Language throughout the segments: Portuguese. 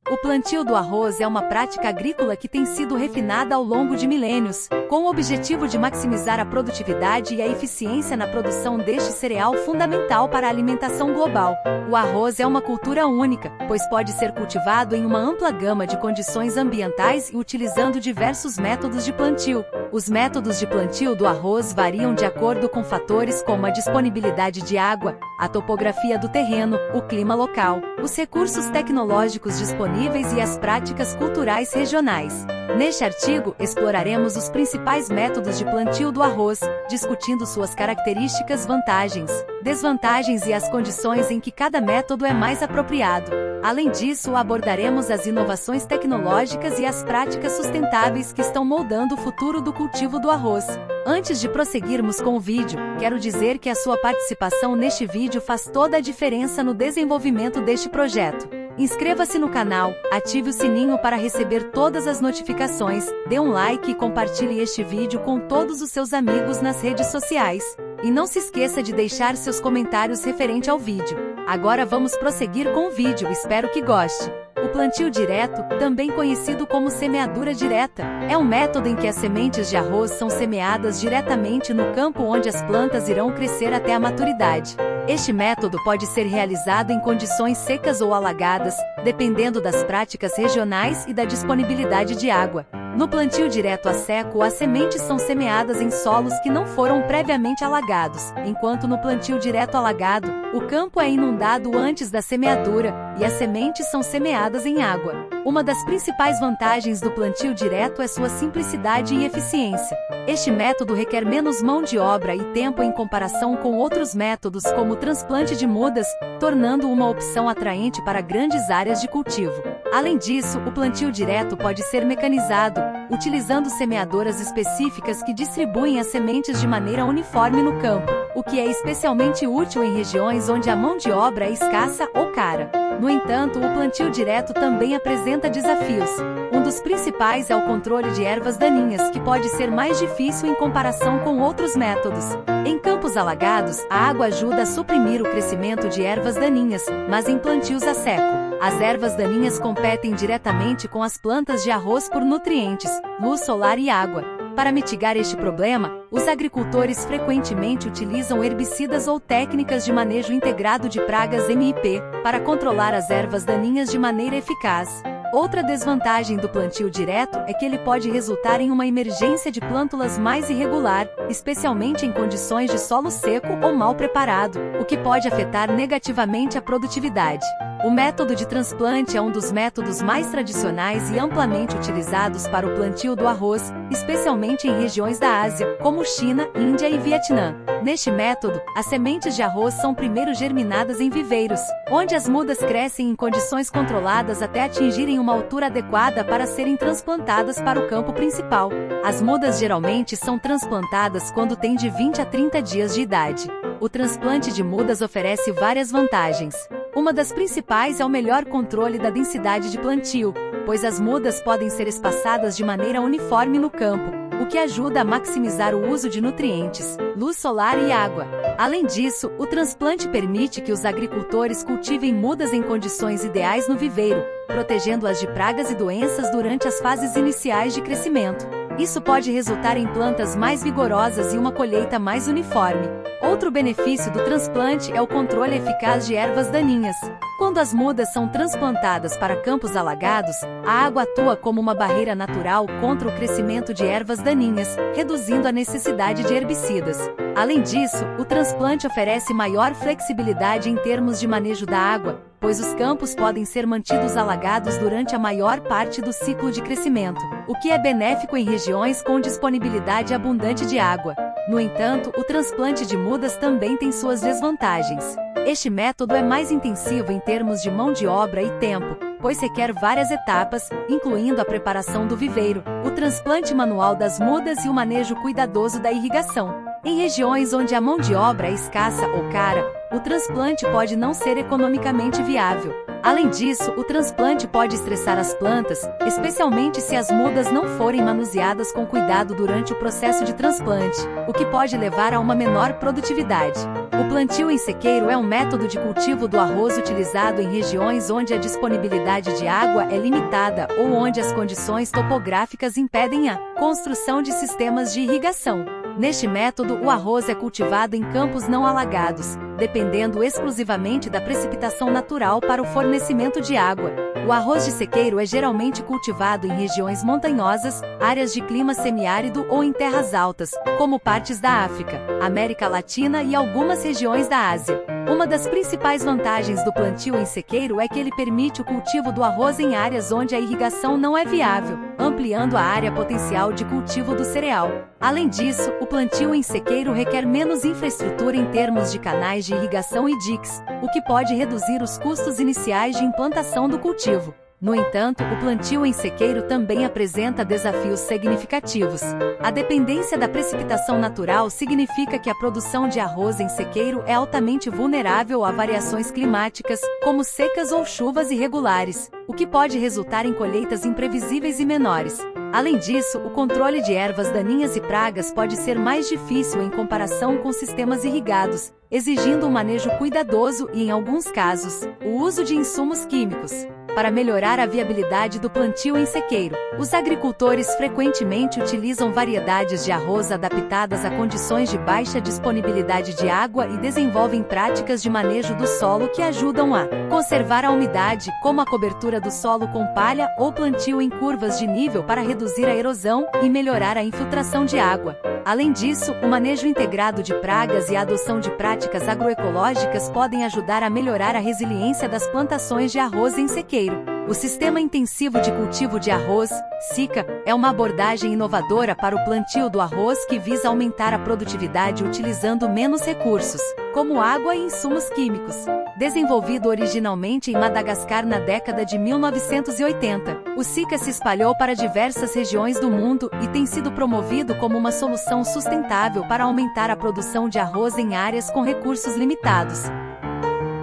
O plantio do arroz é uma prática agrícola que tem sido refinada ao longo de milênios, com o objetivo de maximizar a produtividade e a eficiência na produção deste cereal fundamental para a alimentação global. O arroz é uma cultura única, pois pode ser cultivado em uma ampla gama de condições ambientais e utilizando diversos métodos de plantio. Os métodos de plantio do arroz variam de acordo com fatores como a disponibilidade de água, a topografia do terreno, o clima local, os recursos tecnológicos disponíveis e as práticas culturais regionais. Neste artigo, exploraremos os principais métodos de plantio do arroz, discutindo suas características, vantagens, desvantagens e as condições em que cada método é mais apropriado. Além disso, abordaremos as inovações tecnológicas e as práticas sustentáveis que estão moldando o futuro do cultivo do arroz. Antes de prosseguirmos com o vídeo, quero dizer que a sua participação neste vídeo faz toda a diferença no desenvolvimento deste projeto. Inscreva-se no canal, ative o sininho para receber todas as notificações, dê um like e compartilhe este vídeo com todos os seus amigos nas redes sociais. E não se esqueça de deixar seus comentários referente ao vídeo. Agora vamos prosseguir com o vídeo, espero que goste. O plantio direto, também conhecido como semeadura direta, é um método em que as sementes de arroz são semeadas diretamente no campo onde as plantas irão crescer até a maturidade. Este método pode ser realizado em condições secas ou alagadas, dependendo das práticas regionais e da disponibilidade de água. No plantio direto a seco, as sementes são semeadas em solos que não foram previamente alagados, enquanto no plantio direto alagado, o campo é inundado antes da semeadura, e as sementes são semeadas em água. Uma das principais vantagens do plantio direto é sua simplicidade e eficiência. Este método requer menos mão de obra e tempo em comparação com outros métodos como o transplante de mudas, tornando uma opção atraente para grandes áreas de cultivo. Além disso, o plantio direto pode ser mecanizado, utilizando semeadoras específicas que distribuem as sementes de maneira uniforme no campo, o que é especialmente útil em regiões onde a mão de obra é escassa ou cara. No entanto, o plantio direto também apresenta desafios. Um dos principais é o controle de ervas daninhas, que pode ser mais difícil em comparação com outros métodos. Em campos alagados, a água ajuda a suprimir o crescimento de ervas daninhas, mas em plantios a seco, as ervas daninhas competem diretamente com as plantas de arroz por nutrientes, luz solar e água. Para mitigar este problema, os agricultores frequentemente utilizam herbicidas ou técnicas de manejo integrado de pragas MIP, para controlar as ervas daninhas de maneira eficaz. Outra desvantagem do plantio direto é que ele pode resultar em uma emergência de plântulas mais irregular, especialmente em condições de solo seco ou mal preparado, o que pode afetar negativamente a produtividade. O método de transplante é um dos métodos mais tradicionais e amplamente utilizados para o plantio do arroz, especialmente em regiões da Ásia, como China, Índia e Vietnã. Neste método, as sementes de arroz são primeiro germinadas em viveiros, onde as mudas crescem em condições controladas até atingirem uma altura adequada para serem transplantadas para o campo principal. As mudas geralmente são transplantadas quando têm de 20 a 30 dias de idade. O transplante de mudas oferece várias vantagens. Uma das principais é o melhor controle da densidade de plantio, pois as mudas podem ser espaçadas de maneira uniforme no campo, o que ajuda a maximizar o uso de nutrientes, luz solar e água. Além disso, o transplante permite que os agricultores cultivem mudas em condições ideais no viveiro, protegendo-as de pragas e doenças durante as fases iniciais de crescimento. Isso pode resultar em plantas mais vigorosas e uma colheita mais uniforme. Outro benefício do transplante é o controle eficaz de ervas daninhas. Quando as mudas são transplantadas para campos alagados, a água atua como uma barreira natural contra o crescimento de ervas daninhas, reduzindo a necessidade de herbicidas. Além disso, o transplante oferece maior flexibilidade em termos de manejo da água, pois os campos podem ser mantidos alagados durante a maior parte do ciclo de crescimento, o que é benéfico em regiões com disponibilidade abundante de água. No entanto, o transplante de mudas também tem suas desvantagens. Este método é mais intensivo em termos de mão de obra e tempo, pois requer várias etapas, incluindo a preparação do viveiro, o transplante manual das mudas e o manejo cuidadoso da irrigação. Em regiões onde a mão de obra é escassa ou cara, o transplante pode não ser economicamente viável. Além disso, o transplante pode estressar as plantas, especialmente se as mudas não forem manuseadas com cuidado durante o processo de transplante, o que pode levar a uma menor produtividade. O plantio em sequeiro é um método de cultivo do arroz utilizado em regiões onde a disponibilidade de água é limitada ou onde as condições topográficas impedem a construção de sistemas de irrigação. Neste método, o arroz é cultivado em campos não alagados, dependendo exclusivamente da precipitação natural para o fornecimento de água. O arroz de sequeiro é geralmente cultivado em regiões montanhosas, áreas de clima semiárido ou em terras altas, como partes da África, América Latina e algumas regiões da Ásia. Uma das principais vantagens do plantio em sequeiro é que ele permite o cultivo do arroz em áreas onde a irrigação não é viável, ampliando a área potencial de cultivo do cereal. Além disso, o plantio em sequeiro requer menos infraestrutura em termos de canais de irrigação e diques, o que pode reduzir os custos iniciais de implantação do cultivo. No entanto, o plantio em sequeiro também apresenta desafios significativos. A dependência da precipitação natural significa que a produção de arroz em sequeiro é altamente vulnerável a variações climáticas, como secas ou chuvas irregulares, o que pode resultar em colheitas imprevisíveis e menores. Além disso, o controle de ervas daninhas e pragas pode ser mais difícil em comparação com sistemas irrigados, exigindo um manejo cuidadoso e, em alguns casos, o uso de insumos químicos. Para melhorar a viabilidade do plantio em sequeiro, os agricultores frequentemente utilizam variedades de arroz adaptadas a condições de baixa disponibilidade de água e desenvolvem práticas de manejo do solo que ajudam a conservar a umidade, como a cobertura do solo com palha ou plantio em curvas de nível para reduzir a erosão e melhorar a infiltração de água. Além disso, o manejo integrado de pragas e a adoção de práticas agroecológicas podem ajudar a melhorar a resiliência das plantações de arroz em sequeiro. O Sistema Intensivo de Cultivo de Arroz, SICA, é uma abordagem inovadora para o plantio do arroz que visa aumentar a produtividade utilizando menos recursos, como água e insumos químicos. Desenvolvido originalmente em Madagascar na década de 1980, o SICA se espalhou para diversas regiões do mundo e tem sido promovido como uma solução sustentável para aumentar a produção de arroz em áreas com recursos limitados.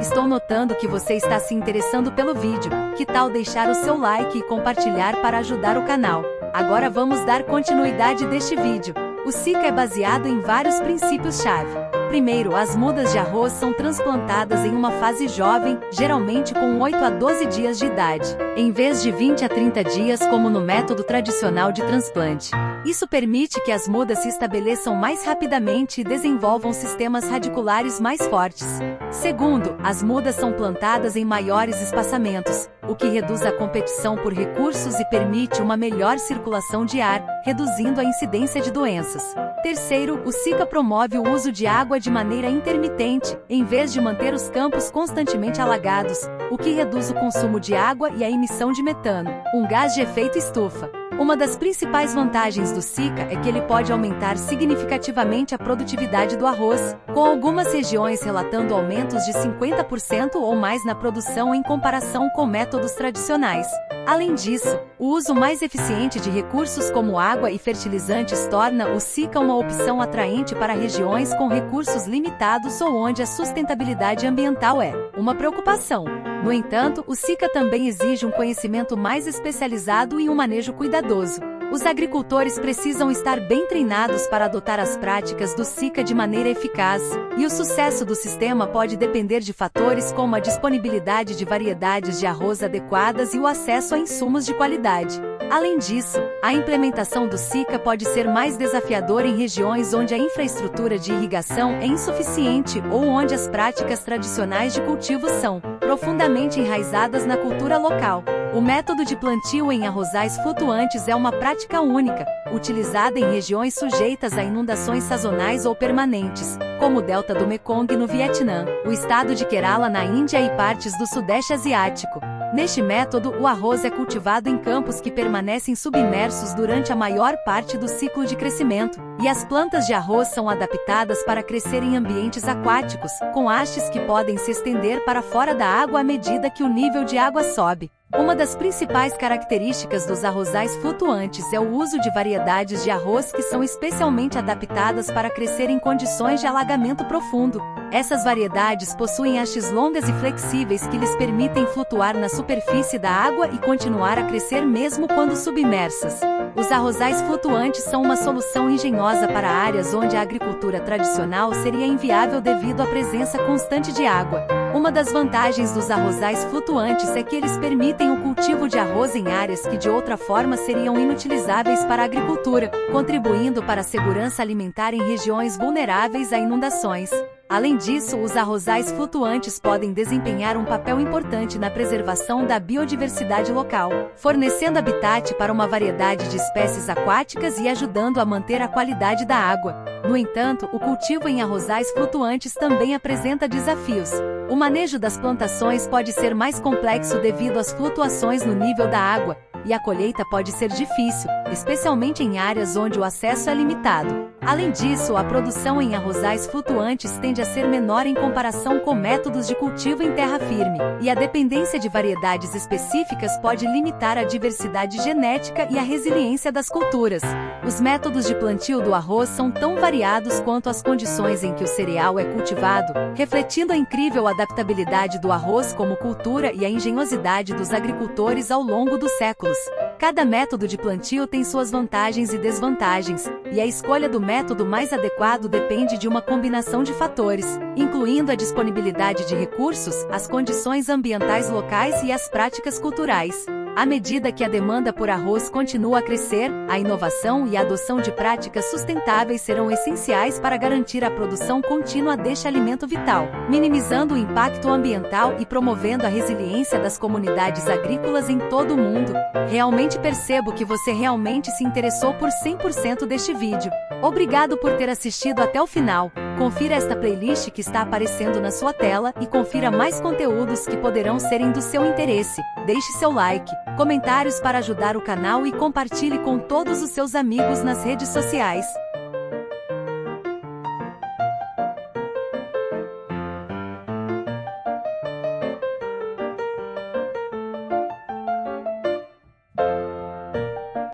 Estou notando que você está se interessando pelo vídeo. Que tal deixar o seu like e compartilhar para ajudar o canal? Agora vamos dar continuidade deste vídeo. O SICA é baseado em vários princípios-chave. Primeiro, as mudas de arroz são transplantadas em uma fase jovem, geralmente com 8 a 12 dias de idade, em vez de 20 a 30 dias como no método tradicional de transplante. Isso permite que as mudas se estabeleçam mais rapidamente e desenvolvam sistemas radiculares mais fortes. Segundo, as mudas são plantadas em maiores espaçamentos, o que reduz a competição por recursos e permite uma melhor circulação de ar, reduzindo a incidência de doenças. Terceiro, o SICA promove o uso de água de maneira intermitente, em vez de manter os campos constantemente alagados, o que reduz o consumo de água e a emissão de metano, um gás de efeito estufa. Uma das principais vantagens do SICA é que ele pode aumentar significativamente a produtividade do arroz, com algumas regiões relatando aumentos de 50% ou mais na produção em comparação com métodos tradicionais. Além disso, o uso mais eficiente de recursos como água e fertilizantes torna o SICA uma opção atraente para regiões com recursos limitados ou onde a sustentabilidade ambiental é uma preocupação. No entanto, o SICA também exige um conhecimento mais especializado e um manejo cuidadoso. Os agricultores precisam estar bem treinados para adotar as práticas do SICA de maneira eficaz, e o sucesso do sistema pode depender de fatores como a disponibilidade de variedades de arroz adequadas e o acesso a insumos de qualidade. Além disso, a implementação do SICA pode ser mais desafiadora em regiões onde a infraestrutura de irrigação é insuficiente ou onde as práticas tradicionais de cultivo são profundamente enraizadas na cultura local. O método de plantio em arrozais flutuantes é uma prática única, utilizada em regiões sujeitas a inundações sazonais ou permanentes, como o delta do Mekong no Vietnã, o estado de Kerala na Índia e partes do Sudeste Asiático. Neste método, o arroz é cultivado em campos que permanecem submersos durante a maior parte do ciclo de crescimento, e as plantas de arroz são adaptadas para crescer em ambientes aquáticos, com hastes que podem se estender para fora da água à medida que o nível de água sobe. Uma das principais características dos arrozais flutuantes é o uso de variedades de arroz que são especialmente adaptadas para crescer em condições de alagamento profundo. Essas variedades possuem hastes longas e flexíveis que lhes permitem flutuar na superfície da água e continuar a crescer mesmo quando submersas. Os arrozais flutuantes são uma solução engenhosa para áreas onde a agricultura tradicional seria inviável devido à presença constante de água. Uma das vantagens dos arrozais flutuantes é que eles permitem o cultivo de arroz em áreas que de outra forma seriam inutilizáveis para a agricultura, contribuindo para a segurança alimentar em regiões vulneráveis a inundações. Além disso, os arrozais flutuantes podem desempenhar um papel importante na preservação da biodiversidade local, fornecendo habitat para uma variedade de espécies aquáticas e ajudando a manter a qualidade da água. No entanto, o cultivo em arrozais flutuantes também apresenta desafios. O manejo das plantações pode ser mais complexo devido às flutuações no nível da água, e a colheita pode ser difícil, especialmente em áreas onde o acesso é limitado. Além disso, a produção em arrozais flutuantes tende a ser menor em comparação com métodos de cultivo em terra firme, e a dependência de variedades específicas pode limitar a diversidade genética e a resiliência das culturas. Os métodos de plantio do arroz são tão variados quanto as condições em que o cereal é cultivado, refletindo a incrível adaptabilidade do arroz como cultura e a engenhosidade dos agricultores ao longo dos séculos. Cada método de plantio tem suas vantagens e desvantagens, e a escolha do método mais adequado depende de uma combinação de fatores, incluindo a disponibilidade de recursos, as condições ambientais locais e as práticas culturais. À medida que a demanda por arroz continua a crescer, a inovação e a adoção de práticas sustentáveis serão essenciais para garantir a produção contínua deste alimento vital, minimizando o impacto ambiental e promovendo a resiliência das comunidades agrícolas em todo o mundo. Realmente percebo que você realmente se interessou por 100% deste vídeo. Obrigado por ter assistido até o final. Confira esta playlist que está aparecendo na sua tela e confira mais conteúdos que poderão serem do seu interesse. Deixe seu like, comentários para ajudar o canal e compartilhe com todos os seus amigos nas redes sociais.